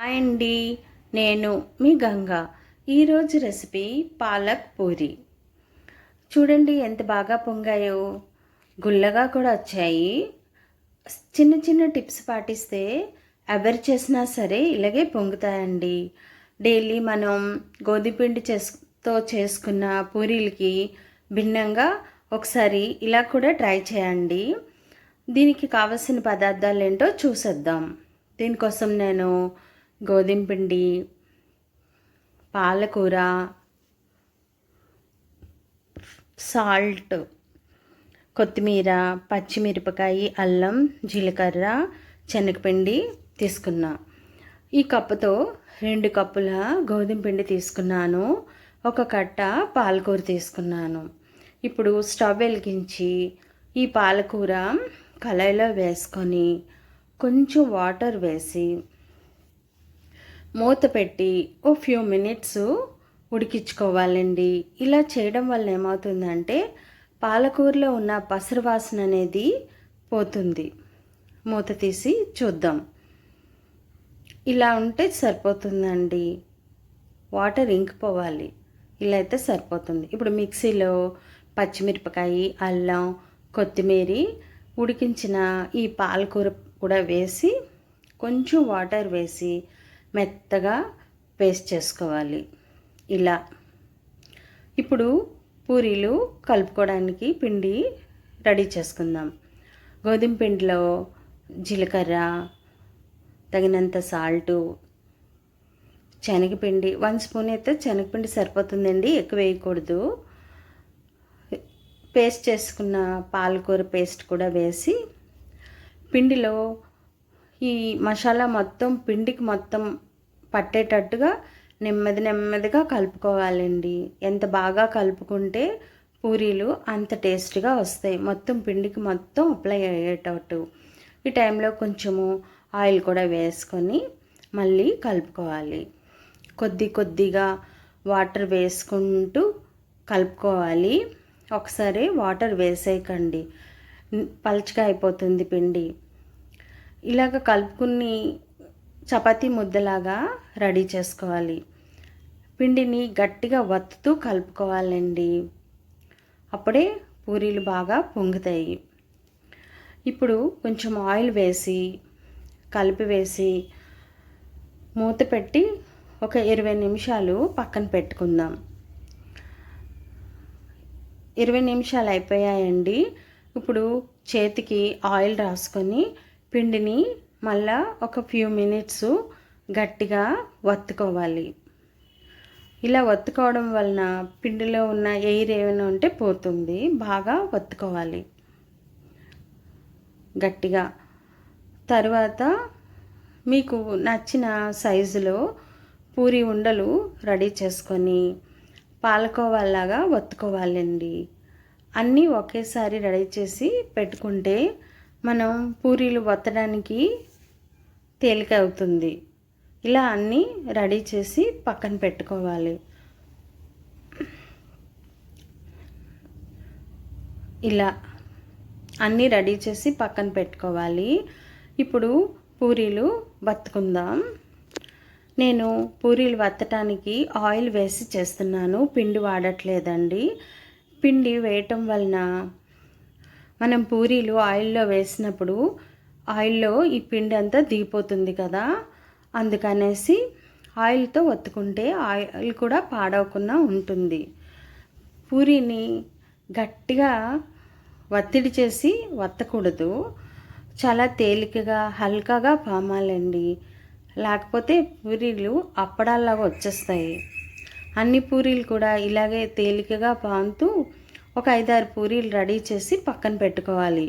Hi అండి. నేను మీ గంగా. ఈరోజు రెసిపీ పాలక్ పూరి. చూడండి ఎంత బాగా పొంగాయో, గుల్లగా కూడా వచ్చాయి. చిన్న చిన్న టిప్స్ పాటిస్తే ఎవరు చేసినా సరే ఇలాగే పొంగుతాయండి. డైలీ మనం గోధుమ పిండి చేసుకున్న పూరీలకి భిన్నంగా ఒకసారి ఇలా కూడా ట్రై చేయండి. దీనికి కావలసిన పదార్థాలు ఏంటో చూసేద్దాం. దీనికోసం నేను గోధుమ పిండి, పాలకూర, సాల్ట్, కొత్తిమీర, పచ్చిమిరపకాయ, అల్లం, జీలకర్ర, శనగపిండి తీసుకున్నా. ఈ కప్పుతో 2 కప్పుల గోధుమ పిండి తీసుకున్నాను. 1 కట్ట పాలకూర తీసుకున్నాను. ఇప్పుడు స్టవ్ వెలిగించి ఈ పాలకూర కళాయిలో వేసుకొని కొంచెం వాటర్ వేసి మూత పెట్టి ఓ ఫ్యూ మినిట్స్ ఉడికించుకోవాలండి. ఇలా చేయడం వల్ల ఏమవుతుందంటే పాలకూరలో ఉన్న పసరు వాసన అనేది పోతుంది. మూత తీసి చూద్దాం. ఇలా ఉంటే సరిపోతుందండి. వాటర్ ఇంకిపోవాలి. ఇలా అయితే సరిపోతుంది. ఇప్పుడు మిక్సీలో పచ్చిమిరపకాయ, అల్లం, కొత్తిమీర, ఉడికించిన ఈ పాలకూర కూడా వేసి కొంచెం వాటర్ వేసి మెత్తగా పేస్ట్ చేసుకోవాలి. ఇలా ఇప్పుడు పూరీలు కలుపుకోవడానికి పిండి రెడీ చేసుకుందాం. గోధుమ పిండిలో జీలకర్ర, తగినంత సాల్టు, శనగపిండి 1 స్పూన్ అయితే శనగపిండి సరిపోతుందండి, ఎక్కువ వేయకూడదు. పేస్ట్ చేసుకున్న పాలకూర పేస్ట్ కూడా వేసి పిండిలో ఈ మసాలా మొత్తం పిండికి మొత్తం పట్టేటట్టుగా నెమ్మదిగా కలుపుకోవాలండి. ఎంత బాగా కలుపుకుంటే పూరీలు అంత టేస్ట్గా వస్తాయి. మొత్తం పిండికి మొత్తం అప్లై అయ్యేటట్టు. ఈ టైంలో కొంచెము ఆయిల్ కూడా వేసుకొని మళ్ళీ కలుపుకోవాలి. కొద్దిగా వాటర్ వేసుకుంటూ కలుపుకోవాలి. ఒకసారి వాటర్ వేసేయకండి, పలుచగా అయిపోతుంది పిండి. ఇలాగ కలుపుకుని చపాతీ ముద్దలాగా రెడీ చేసుకోవాలి. పిండిని గట్టిగా వత్తుతూ కలుపుకోవాలండి. అప్పుడే పూరీలు బాగా పొంగుతాయి. ఇప్పుడు కొంచెం ఆయిల్ వేసి కలిపి వేసి మూత పెట్టి ఒక 20 నిమిషాలు పక్కన పెట్టుకుందాం. 20 నిమిషాలు అయిపోయాయండి. ఇప్పుడు చేతికి ఆయిల్ రాసుకొని పిండిని మళ్ళా ఒక ఫ్యూ మినిట్స్ గట్టిగా వత్తుకోవాలి. ఇలా వత్తుకోవడం వలన పిండిలో ఉన్న ఎయిర్ ఏమైనా ఉంటే పోతుంది. బాగా వత్తుకోవాలి గట్టిగా. తర్వాత మీకు నచ్చిన సైజులో పూరి ఉండలు రెడీ చేసుకొని పాలకోవాలాగా వత్తుకోవాలండి. అన్నీ ఒకేసారి రెడీ చేసి పెట్టుకుంటే మనం పూరీలు వత్తడానికి తేలిక అవుతుంది. ఇలా అన్నీ రెడీ చేసి పక్కన పెట్టుకోవాలి. ఇలా అన్నీ రెడీ చేసి పక్కన పెట్టుకోవాలి. ఇప్పుడు పూరీలు వత్తుకుందాం. నేను పూరీలు వత్తడానికి ఆయిల్ వేసి చేస్తున్నాను, పిండి వాడట్లేదండి. పిండి వేయటం వలన మనం పూరీలు ఆయిల్లో వేసినప్పుడు ఆయిల్లో ఈ పిండి అంతా దిగిపోతుంది కదా, అందుకనేసి ఆయిల్తో ఒత్తుకుంటే ఆయిల్ కూడా పాడవకుండా ఉంటుంది. పూరీని గట్టిగా ఒత్తిడి చేసి వత్తకూడదు. చాలా తేలికగా హల్కాగా పామాలండి. లేకపోతే పూరీలు అప్పడాల్లాగా వచ్చేస్తాయి. అన్ని పూరీలు కూడా ఇలాగే తేలికగా పాముతూ ఒక 5-6 పూరీలు రెడీ చేసి పక్కన పెట్టుకోవాలి.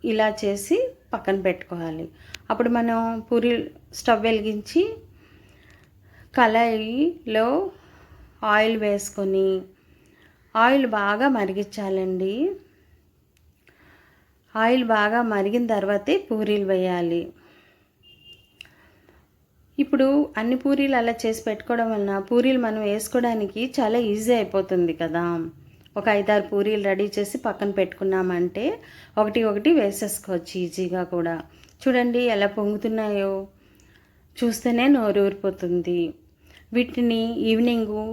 ఇలా చేసి పక్కన పెట్టుకోవాలి. అప్పుడు మనం పూరీ స్టవ్ వెలిగించి కళాయిలో ఆయిల్ వేసుకొని ఆయిల్ బాగా మరిగించాలండి. ఆయిల్ బాగా మరిగిన తర్వాతే పూరీలు వేయాలి. ఇప్పుడు అన్ని పూరీలు అలా చేసి పెట్టుకోవడం వలన పూరీలు మనం వేసుకోవడానికి చాలా ఈజీ అయిపోతుంది కదా. ఒక 5-6 పూరీలు రెడీ చేసి పక్కన పెట్టుకున్నామంటే ఒకటి వేసేసుకోవచ్చు ఈజీగా కూడా. చూడండి ఎలా పొంగుతున్నాయో. చూస్తేనే నోరూరిపోతుంది. వీటిని ఈవినింగు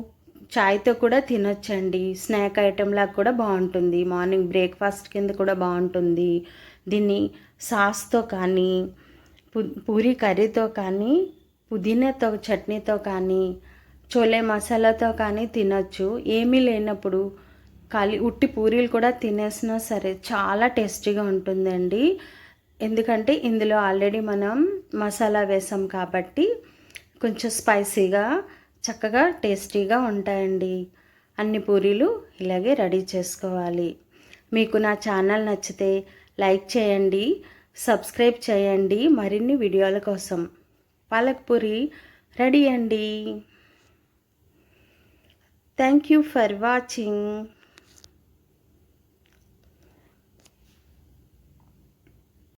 చాయ్తో కూడా తినొచ్చండి. స్నాక్ ఐటెంలా కూడా బాగుంటుంది. మార్నింగ్ బ్రేక్ఫాస్ట్ కింద కూడా బాగుంటుంది. దీన్ని సాస్తో కానీ పూరీ కర్రీతో కానీ పుదీనాతో చట్నీతో కానీ చోలే మసాలాతో కానీ తినొచ్చు. ఏమీ లేనప్పుడు ఖాళీ ఉట్టి పూరీలు కూడా తినేసినా సరే చాలా టేస్టీగా ఉంటుందండి. ఎందుకంటే ఇందులో ఆల్రెడీ మనం మసాలా వేసాం కాబట్టి కొంచెం స్పైసీగా చక్కగా టేస్టీగా ఉంటాయండి. అన్ని పూరీలు ఇలాగే రెడీ చేసుకోవాలి. మీకు నా ఛానల్ నచ్చితే లైక్ చేయండి, సబ్స్క్రైబ్ చేయండి మరిన్ని వీడియోల కోసం. పాలక్ పూరి రెడీ అండి. Thank you for watching.